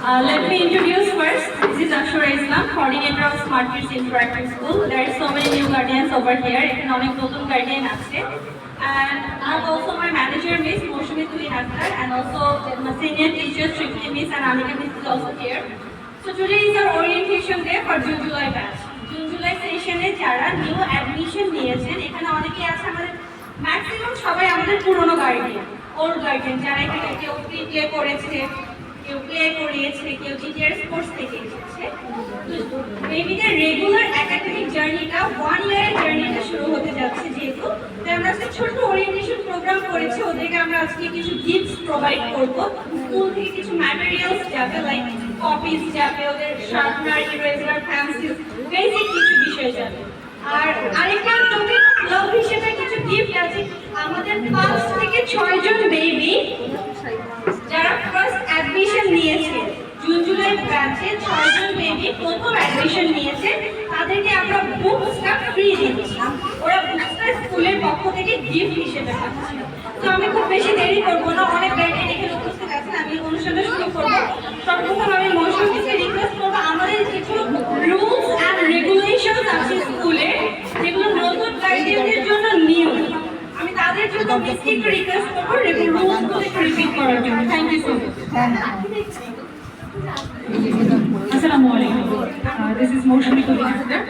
Let me introduce first. This is Ashura Islam, coordinator of Smart Kids Interactive School. There are so many new guardians over here. Economic Notun guardian আছে. And I'm also my manager, Miss Moshumi Tulin Akhtar, and also my senior teachers, Tripti Miss and Amika Miss is also here. So today is our orientation day for June July batch. June July session এ যারা new admission নিয়েছেন, এখানে অনেকেই আছে আমাদের maximum সবাই আমাদের পুরনো guardian, old guardian, যারা এখানে কেউ প্লে করেছে, কেউ প্লে করিয়েছে, কেউ জিটিআর স্পোর্টস থেকে এসেছে। বেবিদের রেগুলার একাডেমিক জার্নিটা 1 ইয়ারের জার্নিটা শুরু হতে যাচ্ছে যেহেতু, তাই আমরা আজকে ছোট্ট ওরিয়েন্টেশন প্রোগ্রাম করেছি। ওদেরকে আমরা আজকে কিছু গিফটস প্রোভাইড করবো। স্কুল থেকে কিছু ম্যাটেরিয়ালস যাবে, লাইক কপিস যাবে, ওদের শার্পনার, ইরেজার, পেন্সিল, বেসিক কিছু বিষয় যাবে। আর আরেকটা টোকেন লাভ হিসেবে কিছু গিফট আছে। আমাদের 5 থেকে 6 জন বেবি যারা ফার্স্ট অ্যাডমিশন নিয়েছে, জুন জুলাই ব্যাচে 6 জন বেবি প্রথম অ্যাডমিশন নিয়েছে, তাদেরকে আমরা বুকসটা ফ্রি দিচ্ছি। ওরা বুকসটা স্কুলের পক্ষ থেকে গিফট হিসেবে পাচ্ছে। তো আমি খুব বেশি দেরি করবো না, অনেক গাইডলাইন এখানে উপস্থিত আছেন, আমি অনুষ্ঠানটা শুরু করবো। সর্বপ্রথম আমি মৌসুমীকে রিকোয়েস্ট করবো, আমাদের কিছু রুলস অ্যান্ড রেগুলেশন আছে স্কুলে, যেগুলো নতুন গাইডলাইনের জন্য নিউ। আমি তাদের জন্য মিসকে একটু রিকোয়েস্ট করবো রুলসগুলো একটু রিপিট করার জন্য। Thank you so much. Assalamu alaikum. This is Moshumi Tulin Akhtar.